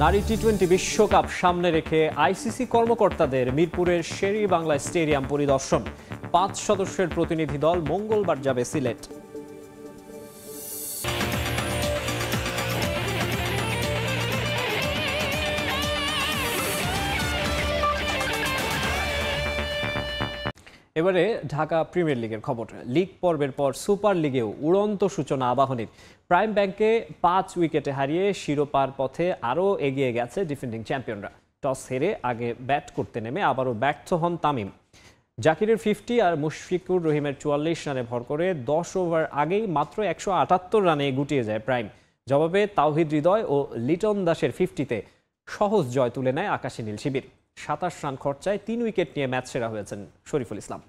নারী টি-20 বিশ্বকাপ সামনে রেখে আইসিসি কর্মকর্তাদের মিরপুরের শেরি বাংলা স্টেডিয়াম পরিদর্শন। 5 সদস্যের প্রতিনিধি দল মঙ্গলবার যাবে সিলেট। এবারে ঢাকা প্রিমিয়ার লিগের খবর। লিগ পর্বের পর সুপার লিগেও উড়ন্ত সূচনা আবাহনীর। প্রাইম ব্যাংকে 5 উইকেটে হারিয়ে শিরোপার পথে আরও এগিয়ে গেছে ডিফেন্ডিং চ্যাম্পিয়নরা। টস হেরে আগে ব্যাট করতে নেমে আবারও ব্যর্থ হন তামিম। জাকিরের 50 আর মুশফিকুর রহিমের 44 রানে ভর করে 10 ওভার আগেই মাত্র 178 রানে গুটিয়ে যায় প্রাইম। জবাবে তাওহিদ হৃদয় ও লিটন দাসের 50-তে সহজ জয় তুলে নেয় আকাশী নীল শিবির। 27 রান খরচায় 3 উইকেট নিয়ে ম্যাচ সেরা হয়েছেন শরীফুল ইসলাম।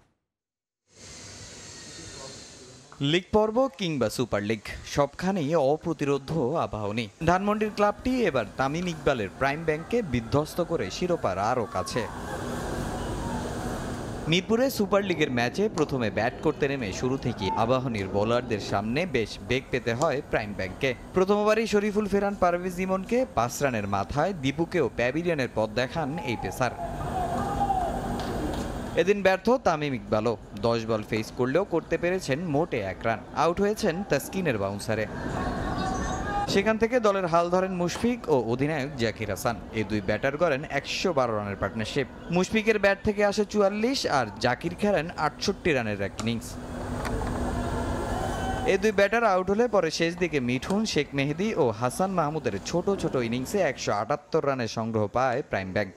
লিগ পর্ব কিংবা সুপার লিগ সবখানেই অপ্রতিরোধ্য আবাহনী। ধানমন্ডির ক্লাবটি এবার তামিম ইকবালের প্রাইম ব্যাংককে বিধ্বস্ত করে শিরোপার আরও কাছে। মিরপুরে সুপার লিগের ম্যাচে প্রথমে ব্যাট করতে নেমে শুরু থেকে আবাহনীর বোলারদের সামনে বেশ বেগ পেতে হয় প্রাইম ব্যাংককে। প্রথমবারই শরীফুল ফেরান পারভেজ ইমনকে 5 রানের মাথায়, দীপুকেও প্যাভিলিয়নের পথ দেখান এই পেসার। এদিন ব্যর্থ তামিম ইকবালও 10 বল ফেস করলেও করতে পেরেছেন মোটে 1 রান। আউট হয়েছেন তাসকিনের বাউন্সারে। সেখান থেকে দলের হাল ধরেন মুশফিক ও অধিনায়ক জাকির হাসান। এই দুই ব্যাটার করেন 112 রানের পার্টনারশিপ। মুশফিকের ব্যাট থেকে আসে 44 আর জাকির খেলেন 68 রানের এক ইনিংস। এই দুই ব্যাটার আউট হলে পরে শেষ দিকে মিঠুন, শেখ মেহেদী ও হাসান মাহমুদের ছোট ছোট ইনিংসে 178 রানের সংগ্রহ পায় প্রাইম ব্যাংক।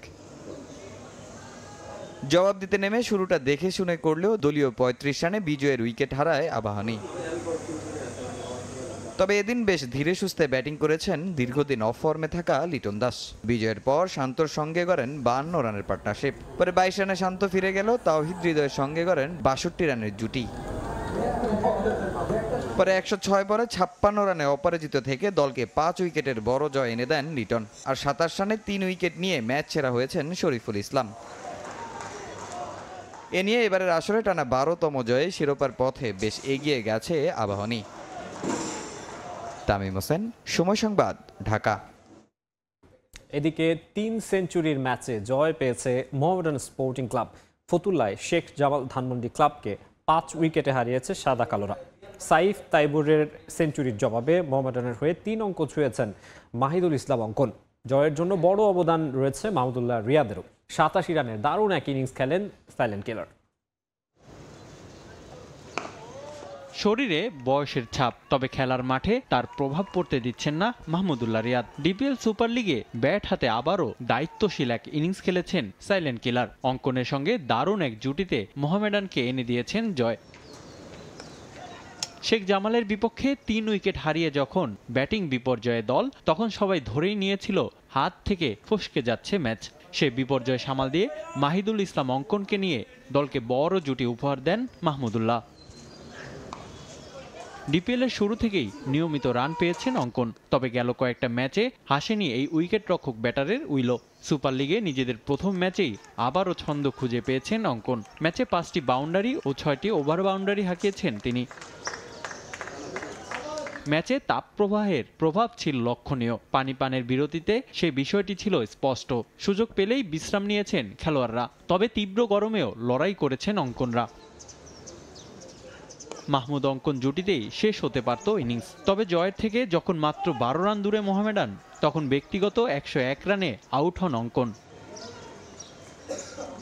জবাব দিতে নেমে শুরুটা দেখে শুনে করলেও দলীয় 35 রানে বিজয়ের উইকেট হারায় আবাহনী। তবে এদিন বেশ ধীরে সুস্থে ব্যাটিং করেছেন দীর্ঘদিন অফ ফর্মে থাকা লিটন দাস। বিজয়ের পর শান্তর সঙ্গে করেন 52 রানের পার্টনারশিপ। পরে 22 রানে শান্ত ফিরে গেল তাওহিদ হৃদয়ের সঙ্গে করেন 62 রানের জুটি। পরে 106 পরে 56 রানে অপরাজিত থেকে দলকে 5 উইকেটের বড় জয় এনে দেন লিটন। আর 27 রানে 3 উইকেট নিয়ে ম্যাচ সেরা হয়েছেন শরীফুল ইসলাম। এ নিয়ে এবারের আসরে টানা 12তম জয়ে শিরোপার পথে বেশ এগিয়ে গেছে আবাহনী। তামিম হোসেন, সময় সংবাদ, ঢাকা। এদিকে 3 সেঞ্চুরির ম্যাচে জয় পেয়েছে মোহামেডান স্পোর্টিং ক্লাব। ফতুল্লায় শেখ জামাল ধানমন্ডি ক্লাবকে 5 উইকেটে হারিয়েছে সাদা কালোরা। সাইফ তাইবুরের সেঞ্চুরির জবাবে মোহামেডানের হয়ে 3 অঙ্ক ছুঁয়েছেন মাহিদুল ইসলাম অঙ্কন। জয়ের জন্য বড় অবদান রয়েছে মাহমুদুল্লাহ রিয়াদেরও। 87 রানের দারুণ এক ইনিংস খেলেন সাইলেন্ট কিলার। শরীরে বয়সের ছাপ, তবে খেলার মাঠে তার প্রভাব পড়তে দিচ্ছেন না মাহমুদুল্লাহ রিয়াদ। ডিপিএল সুপার লিগে ব্যাট হাতে আবারও দায়িত্বশীল এক ইনিংস খেলেছেন সাইলেন্ট কিলার। অঙ্কনের সঙ্গে দারুণ এক জুটিতে মোহামেডানকে এনে দিয়েছেন জয়। শেখ জামালের বিপক্ষে 3 উইকেট হারিয়ে যখন ব্যাটিং বিপর্যয়ে দল, তখন সবাই ধরেই নিয়েছিল হাত থেকে ফসকে যাচ্ছে ম্যাচ। সে বিপর্যয় সামাল দিয়ে মাহিদুল ইসলাম অঙ্কনকে নিয়ে দলকে বড় জুটি উপহার দেন মাহমুদুল্লাহ। ডিপিএলের শুরু থেকেই নিয়মিত রান পেয়েছেন অঙ্কন, তবে গেল কয়েকটা ম্যাচে হাসেনি এই উইকেট রক্ষক ব্যাটারের উইলো। সুপার লিগে নিজেদের প্রথম ম্যাচেই আবারও ছন্দ খুঁজে পেয়েছেন অঙ্কন। ম্যাচে 5টি বাউন্ডারি ও 6টি ওভার বাউন্ডারি হাঁকিয়েছেন তিনি। ম্যাচে তাপপ্রবাহের প্রভাব ছিল লক্ষণীয়। পানিপানের বিরতিতে সেই বিষয়টি ছিল স্পষ্ট। সুযোগ পেলেই বিশ্রাম নিয়েছেন খেলোয়াড়রা, তবে তীব্র গরমেও লড়াই করেছেন অঙ্কনরা। মাহমুদ অঙ্কন জুটিতেই শেষ হতে পারত ইনিংস, তবে জয়ের থেকে যখন মাত্র 12 রান দূরে মোহামেডান, তখন ব্যক্তিগত 101 রানে আউট হন অঙ্কন।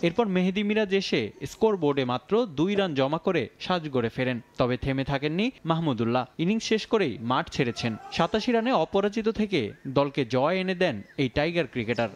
এরপর মেহেদী মিরাজ এসে স্কোর বোর্ডে মাত্র 2 রান জমা করে সাজগড়ে ফেরেন, তবে থেমে থাকেননি মাহমুদুল্লাহ। ইনিংস শেষ করেই মাঠ ছেড়েছেন। 87 রানে অপরাজিত থেকে দলকে জয় এনে দেন এই টাইগার ক্রিকেটার।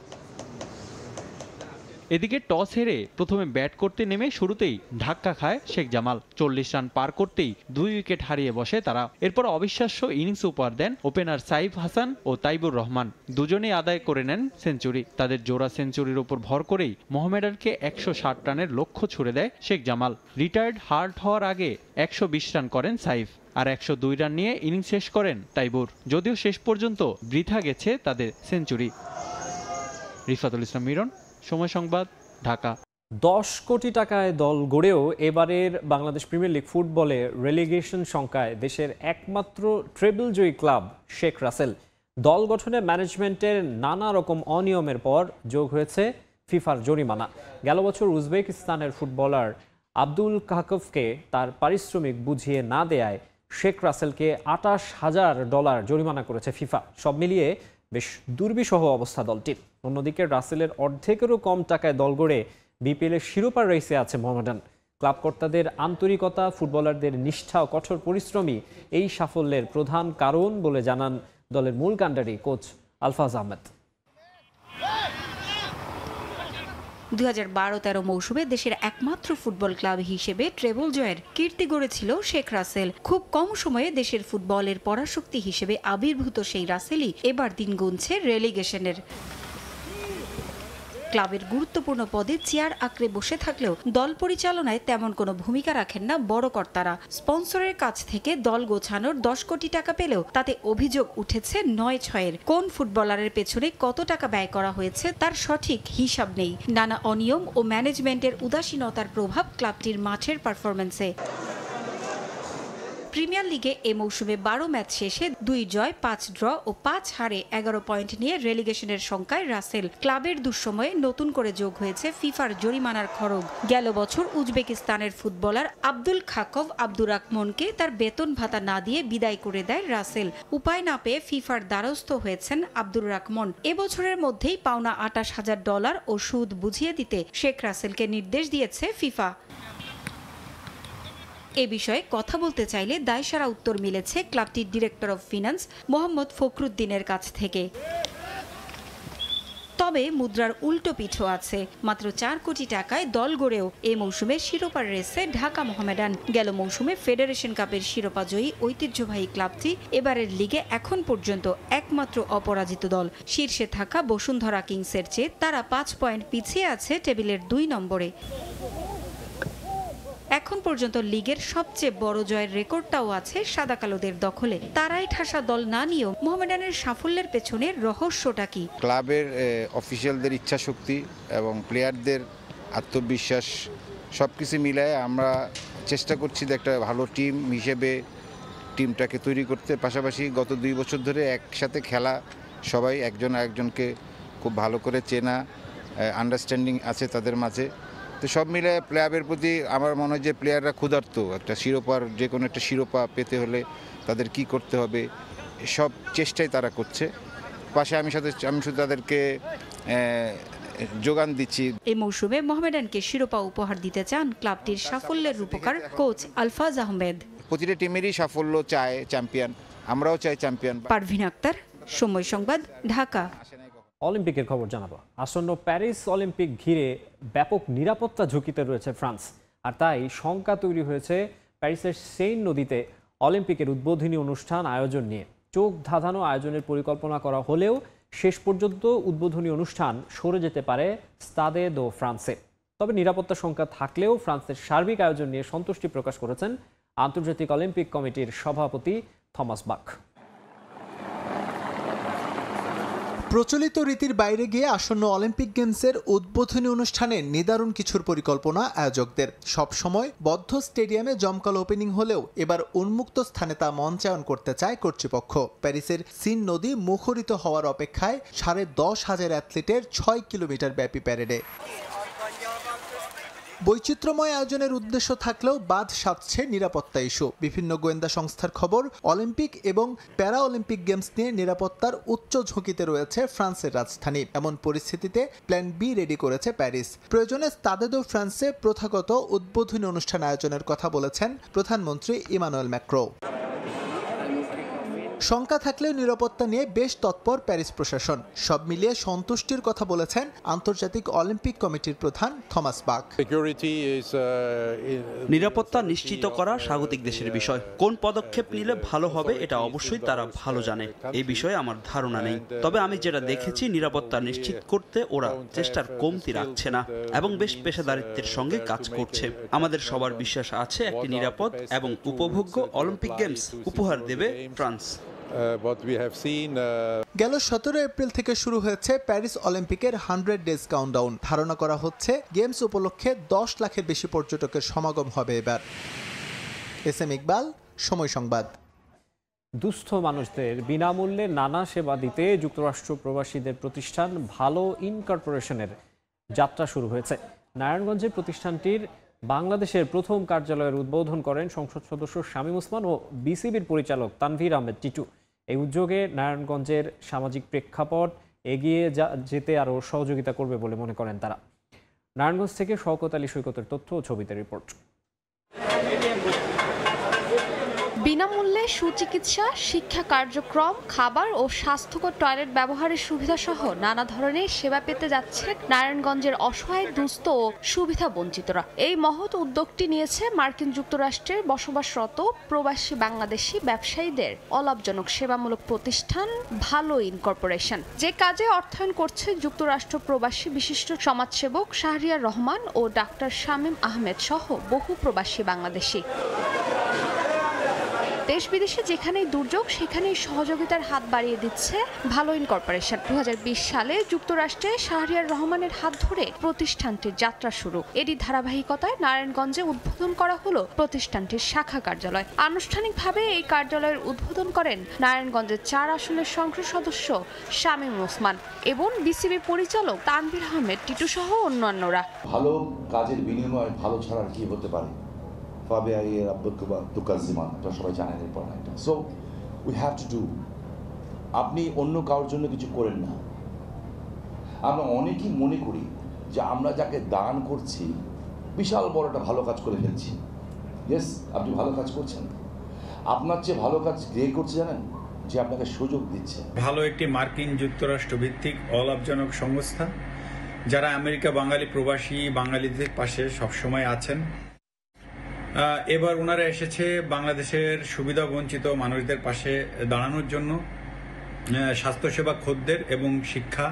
এদিকে টস হেরে প্রথমে ব্যাট করতে নেমে শুরুতেই ধাক্কা খায় শেখ জামাল। 40 রান পার করতেই 2 উইকেট হারিয়ে বসে তারা। এরপর অবিশ্বাস্য ইনিংস উপহার দেন ওপেনার সাইফ হাসান ও তাইবুর রহমান। দুজনেই আদায় করে নেন সেঞ্চুরি। তাদের জোড়া সেঞ্চুরির উপর ভর করেই মোহামেডানকে 160 রানের লক্ষ্য ছুড়ে দেয় শেখ জামাল। রিটায়ার্ড হার্ট হওয়ার আগে 120 রান করেন সাইফ, আর 102 রান নিয়ে ইনিংস শেষ করেন তাইবুর। যদিও শেষ পর্যন্ত বৃথা গেছে তাদের সেঞ্চুরি। রিফাতুল ইসলাম মিরন, সময় সংবাদ, ঢাকা। 10 কোটি টাকায় দল গড়েও এবারের বাংলাদেশ প্রিমিয়ার লিগ ফুটবলে রেলিগেশন সংখ্যায় দেশের একমাত্র ট্রেবল জয়ী ক্লাব শেখ রাসেল। দল গঠনে ম্যানেজমেন্টের নানা রকম অনিয়মের পর যোগ হয়েছে ফিফার জরিমানা। গেল বছর উজবেকিস্তানের ফুটবলার আব্দুল কাহকভকে তার পারিশ্রমিক বুঝিয়ে না দেয়ায় শেখ রাসেলকে $28,000 জরিমানা করেছে ফিফা। সব মিলিয়ে বেশ দুর্বিষহ অবস্থা দলটির। অন্যদিকে রাসেলের অর্ধেকেরও কম টাকায় দল গড়ে বিপিএলের শিরোপার রেসে আছে মোহামেডান। ক্লাব কর্তাদের আন্তরিকতা, ফুটবলারদের নিষ্ঠা ও কঠোর পরিশ্রমী এই সাফল্যের প্রধান কারণ বলে জানান দলের মূল কাণ্ডারি কোচ আলফাজ আহমেদ। 2012-13 মৌসুমে দেশের একমাত্র ফুটবল ক্লাব হিসেবে ট্রেবল জয়ের কীর্তি গড়েছিল শেখ রাসেল। খুব কম সময়ে দেশের ফুটবলের পরাশক্তি হিসেবে আবির্ভূত সেই রাসেলই এবার দিন গুনছে রেলিগেশনের। ক্লাবের গুরুত্বপূর্ণ পদে চেয়ার আঁকড়ে বসে থাকলেও দল পরিচালনায় তেমন কোনো ভূমিকা রাখেন না বড় কর্তারা। স্পন্সরের কাছ থেকে দল গোছানোর 10 কোটি টাকা পেলেও তাতে অভিযোগ উঠেছে 9-6-এর। কোন ফুটবলারের পেছনে কত টাকা ব্যয় করা হয়েছে তার সঠিক হিসাব নেই। নানা অনিয়ম ও ম্যানেজমেন্টের উদাসীনতার প্রভাব ক্লাবটির মাঠের পারফরম্যান্সে। প্রিমিয়ার লিগে এ মৌসুমে 12 ম্যাচ শেষে 2 জয়, 5 ড্র ও 5 হারে 11 পয়েন্ট নিয়ে রেলিগেশনের সংখ্যায় রাসেল। ক্লাবের দুঃসময়ে নতুন করে যোগ হয়েছে ফিফার জরিমানার খড়গ। গেল বছর উজবেকিস্তানের ফুটবলার আব্দুল খাকভ আব্দুর রাকমনকে তার বেতন ভাতা না দিয়ে বিদায় করে দেয় রাসেল। উপায় না পেয়ে ফিফার দ্বারস্থ হয়েছেন আব্দুর রাকমন। এবছরের মধ্যেই পাওনা $28,000 ও সুদ বুঝিয়ে দিতে শেখ রাসেলকে নির্দেশ দিয়েছে ফিফা। এ বিষয়ে কথা বলতে চাইলে দায়সারা উত্তর মিলেছে ক্লাবটির ডিরেক্টর অব ফিন্যান্স মোহাম্মদ ফখরুদ্দিনের কাছ থেকে। তবে মুদ্রার উল্টো পিঠও আছে। মাত্র 4 কোটি টাকায় দল গড়েও এ মৌসুমে শিরোপার রেসে ঢাকা মোহামেডান। গেল মৌসুমে ফেডারেশন কাপের শিরোপা জয়ী ঐতিহ্যবাহী ক্লাবটি এবারের লিগে এখন পর্যন্ত একমাত্র অপরাজিত দল। শীর্ষে থাকা বসুন্ধরা কিংসের চেয়ে তারা 5 পয়েন্ট পিছিয়ে আছে টেবিলের 2 নম্বরে। এখন পর্যন্ত লিগের সবচেয়ে বড় জয়ের রেকর্ডটাও আছে সাদা কালোদের দখলে। তারাই ঠাসা দল না নিয়েও মোহামেডানের সাফল্যের পেছনে রহস্যটা কি? ক্লাবের অফিসিয়ালদের ইচ্ছা শক্তি এবং প্লেয়ারদের আত্মবিশ্বাস সবকিছু মিলায় আমরা চেষ্টা করছি যে একটা ভালো টিম হিসেবে টিমটাকে তৈরি করতে। পাশাপাশি গত 2 বছর ধরে একসাথে খেলা, সবাই একজন আরেকজনকে খুব ভালো করে চেনা, আন্ডারস্ট্যান্ডিং আছে তাদের মাঝে। তো সব মিলে প্লেয়ারের প্রতি আমার মনে হয় যে প্লেয়াররা ক্ষুধার্ত একটা শিরোপার, যে কোনো একটা শিরোপা পেতে হলে তাদের কি করতে হবে সব চেষ্টাই তারা করছে। পাশে আমি শুধু তাদেরকে যোগান দিচ্ছি। এই মৌসুমে মোহামেডানকে শিরোপা উপহার দিতে চান ক্লাবটির সাফল্যের রূপকার কোচ আলফাজ আহমেদ। প্রতিটা টিমেরই সাফল্য চায় চ্যাম্পিয়ন, আমরাও চাই চ্যাম্পিয়ন। পারভিন আক্তার, সময় সংবাদ, ঢাকা। অলিম্পিকের খবর জানাবো। আসন্ন প্যারিস অলিম্পিক ঘিরে ব্যাপক নিরাপত্তা ঝুঁকিতে রয়েছে ফ্রান্স। আর তাই শঙ্কা তৈরি হয়েছে প্যারিসের সেইন নদীতে অলিম্পিকের উদ্বোধনী অনুষ্ঠান আয়োজন নিয়ে। চোখ ধাঁধানো আয়োজনের পরিকল্পনা করা হলেও শেষ পর্যন্ত উদ্বোধনী অনুষ্ঠান সরে যেতে পারে স্তাদে দো ফ্রান্সে। তবে নিরাপত্তা শঙ্কা থাকলেও ফ্রান্সের সার্বিক আয়োজন নিয়ে সন্তুষ্টি প্রকাশ করেছেন আন্তর্জাতিক অলিম্পিক কমিটির সভাপতি থমাস বাখ। প্রচলিত রীতির বাইরে গিয়ে আসন্ন অলিম্পিক গেমসের উদ্বোধনী অনুষ্ঠানে নিদারুণ কিছুর পরিকল্পনা আয়োজকদের। সবসময় বদ্ধ স্টেডিয়ামে জমকালো ওপেনিং হলেও এবার উন্মুক্ত স্থানে তা মঞ্চায়ন করতে চায় কর্তৃপক্ষ। প্যারিসের সিন নদী মুখরিত হওয়ার অপেক্ষায় 10,500 অ্যাথলিটের 6 কিলোমিটার ব্যাপী প্যারেডে। বৈচিত্র্যময় আয়োজনের উদ্দেশ্য থাকলেও বাদ সাধছে নিরাপত্তা ইস্যু। বিভিন্ন গোয়েন্দা সংস্থার খবর, অলিম্পিক এবং প্যারা অলিম্পিক গেমস নিয়ে নিরাপত্তার উচ্চ ঝুঁকিতে রয়েছে ফ্রান্সের রাজধানী। এমন পরিস্থিতিতে প্ল্যান বি রেডি করেছে প্যারিস। প্রয়োজনে স্তাদে দো ফ্রান্সে প্রথাগত উদ্বোধনী অনুষ্ঠান আয়োজনের কথা বলেছেন প্রধানমন্ত্রী ইমানুয়েল ম্যাক্রো। শঙ্কা থাকলেও নিরাপত্তা নিয়ে বেশ তৎপর প্যারিস প্রশাসন। সব মিলিয়ে সন্তুষ্টির কথা বলেছেন আন্তর্জাতিক অলিম্পিক কমিটির প্রধান থমাস বাখ। নিরাপত্তা নিশ্চিত করা স্বাগতিক দেশের বিষয়। কোন পদক্ষেপ নিলে ভালো হবে এটা অবশ্যই তারা ভালো জানে। এই বিষয়ে আমার ধারণা নেই। তবে আমি যেটা দেখেছি, নিরাপত্তা নিশ্চিত করতে ওরা চেষ্টার কমতি রাখছে না এবং বেশ পেশাদারিত্বের সঙ্গে কাজ করছে। আমাদের সবার বিশ্বাস আছে একটি নিরাপদ এবং উপভোগ্য অলিম্পিক গেমস উপহার দেবে ফ্রান্স। গেল 17 এপ্রিল থেকে শুরু হয়েছে প্যারিস অলিম্পিকের 100 ডেজ কাউন্টডাউন। ধারণা করা হচ্ছে গেমস উপলক্ষে 10 লাখের বেশি পর্যটকের সমাগম হবে এবার। এস এম ইকবাল, সময় সংবাদ। দুস্থ মানুষদের বিনামূল্যে নানা সেবা দিতে যুক্তরাষ্ট্র প্রবাসীদের প্রতিষ্ঠান ভালো ইনকর্পোরেশনের যাত্রা শুরু হয়েছে। নারায়ণগঞ্জের প্রতিষ্ঠানটির বাংলাদেশের প্রথম কার্যালয়ের উদ্বোধন করেন সংসদ সদস্য শামীম ওসমান ও বিসিবির পরিচালক তানভীর আহমেদ টিটু। এই উদ্যোগে নারায়ণগঞ্জের সামাজিক প্রেক্ষাপট এগিয়ে যেতে আরও সহযোগিতা করবে বলে মনে করেন তারা। নারায়ণগঞ্জ থেকে শওকত আলী সৈকতের তথ্য ও ছবিতে রিপোর্ট। বিনামূল্যে সুচিকিৎসা, শিক্ষা কার্যক্রম, খাবার ও স্বাস্থ্যকর টয়লেট ব্যবহারের সুবিধা সহ নানা ধরনের সেবা পেতে যাচ্ছে নারায়ণগঞ্জের অসহায়, দুস্থ ও সুবিধা বঞ্চিতরা। এই মহৎ উদ্যোগটি নিয়েছে মার্কিন যুক্তরাষ্ট্রের বসবাসরত প্রবাসী বাংলাদেশি ব্যবসায়ীদের অলাভজনক সেবামূলক প্রতিষ্ঠান ভালো ইনকর্পোরেশন, যে কাজে অর্থায়ন করছে যুক্তরাষ্ট্র প্রবাসী বিশিষ্ট সমাজসেবক শাহরিয়ার রহমান ও ডাক্তার শামীম আহমেদ সহ বহু প্রবাসী বাংলাদেশি। দেশ বিদেশে যেখানেই দুর্যোগ সেখানেই সহযোগিতার হাত বাড়িয়ে দিচ্ছে ভালো ইনকর্পোরেশন। 2020 সালে যুক্তরাষ্ট্রে শাহরিয়ার রহমানের হাত ধরে প্রতিষ্ঠানটির যাত্রা শুরু। এরই ধারাবাহিকতায় নারায়ণগঞ্জে উদ্বোধন করা হলো প্রতিষ্ঠানটির শাখা কার্যালয়। আনুষ্ঠানিকভাবে এই কার্যালয়ের উদ্বোধন করেন নারায়ণগঞ্জের 4 আসনের সংসদ সদস্য শামীম ওসমান এবং বিসিবি পরিচালক তানভীর আহমেদ টিটু সহ অন্যান্যরা। ভালো কাজের বিনিময়ে ভালো ছাড়া কি হতে পারে? সবাই জানেন এরপর একটা। So we have to do. আপনি অন্য কারোর জন্য কিছু করেন না। আমরা অনেকেই মনে করি যে আমরা যাকে দান করছি বিশাল বড় একটা ভালো কাজ করে ফেলছি। ইয়েস, আপনি ভালো কাজ করছেন। আপনার চেয়ে ভালো কাজ কে করছে জানেন? যে আপনাকে সুযোগ দিচ্ছে। ভালো একটি মার্কিন যুক্তরাষ্ট্র ভিত্তিক অলাভজনক সংস্থা যারা আমেরিকা বাঙালি প্রবাসী বাঙালিদের পাশে সবসময় আছেন। এবার ওনারা এসেছে বাংলাদেশের সুবিধা বঞ্চিত মানুষদের পাশে দাঁড়ানোর জন্য। স্বাস্থ্যসেবা, খদ্দের এবং শিক্ষা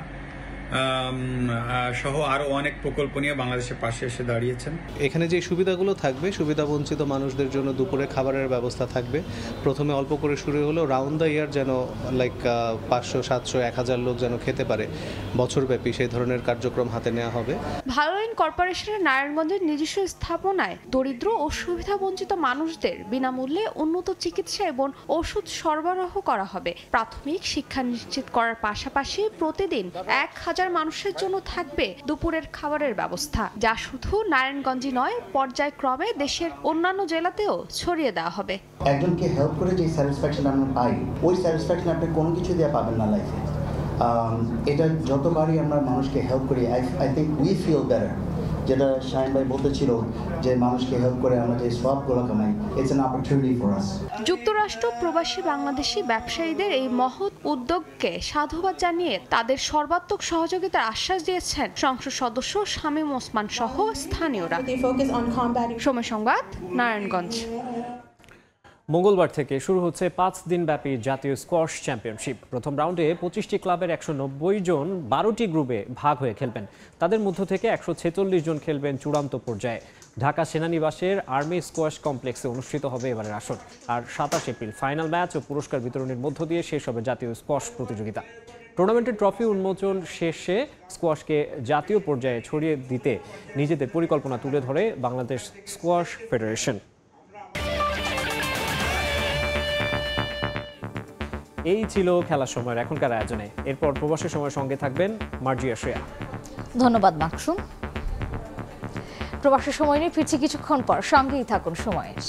সহ আরও অনেক প্রকল্প নিয়ে বাংলাদেশের পাশে এসে দাঁড়িয়েছেন। এখানে যে সুবিধাগুলো থাকবে, সুবিধা বঞ্চিত মানুষদের জন্য দুপুরে খাবারের ব্যবস্থা থাকবে। প্রথমে অল্প করে শুরু হলো, রাউন্ড দ্য ইয়ার যেন লাইক 500, 700, 1000 লোক যেন খেতে পারে বছরব্যাপী, সেই ধরনের কার্যক্রম হাতে নেওয়া হবে। ভালো ইনকর্পোরেশনের নারায়ণগঞ্জের নিজস্ব স্থাপনায় দরিদ্র ও সুবিধা বঞ্চিত মানুষদের বিনামূল্যে উন্নত চিকিৎসা এবং ওষুধ সরবরাহ করা হবে। প্রাথমিক শিক্ষা নিশ্চিত করার পাশাপাশি প্রতিদিন 1000 মানুষের জন্য থাকবে দুপুরের খাবারের ব্যবস্থা, যা শুধু নারায়ণগঞ্জই নয়, পর্যায়ক্রমে দেশের অন্যান্য জেলাতেও ছড়িয়ে দেওয়া হবে। একজনকে হেল্প করে যে স্যাটিসফ্যাকশন আমরা পাই, ওই স্যাটিসফ্যাকশন আপনি কোনো কিছু দিয়ে পাবেন না লাইফে। এটা যতবারই আমরা মানুষকে হেল্প করি, I think we feel better. যেটা শাহিন ভাই বলতেছিল যে মানুষকে হেল্প করে আমরা যে সবগুলো কামাই, it's an opportunity for us. যুক্তরাষ্ট্র প্রবাসী বাংলাদেশি ব্যবসায়ীদের এই মহৎ উদ্যোগকে সাধুবাদ জানিয়ে তাদের সর্বাত্মক সহযোগিতার আশ্বাস দিয়েছেন সংসদ সদস্য শামীম ওসমান সহ স্থানীয়রা। সময় সংবাদ, নারায়ণগঞ্জ। মঙ্গলবার থেকে শুরু হচ্ছে 5 দিনব্যাপী জাতীয় স্কোয়াশ চ্যাম্পিয়নশিপ। প্রথম রাউন্ডে 25টি ক্লাবের 190 জন 12টি গ্রুপে ভাগ হয়ে খেলবেন। তাদের মধ্য থেকে 146 জন খেলবেন চূড়ান্ত পর্যায়ে। ঢাকা সেনানিবাসের আর্মি স্কোয়াশ কমপ্লেক্সে অনুষ্ঠিত হবে এবারের আসর। আর 27 এপ্রিল ফাইনাল ম্যাচ ও পুরস্কার বিতরণের মধ্য দিয়ে শেষ হবে জাতীয় স্কোয়াশ প্রতিযোগিতা। টুর্নামেন্টের ট্রফি উন্মোচন শেষে স্কোয়াশকে জাতীয় পর্যায়ে ছড়িয়ে দিতে নিজেদের পরিকল্পনা তুলে ধরে বাংলাদেশ স্কোয়াশ ফেডারেশন। এই ছিল খেলার সময়ের এখনকার আয়োজনে। এরপর প্রবাসের সময় সঙ্গে থাকবেন মার্জিয়া শ্রেয়া। ধন্যবাদ মাকসুম। প্রবাসের সময় নিয়ে ফিরছি কিছুক্ষণ পর, সঙ্গেই থাকুন সময়ের।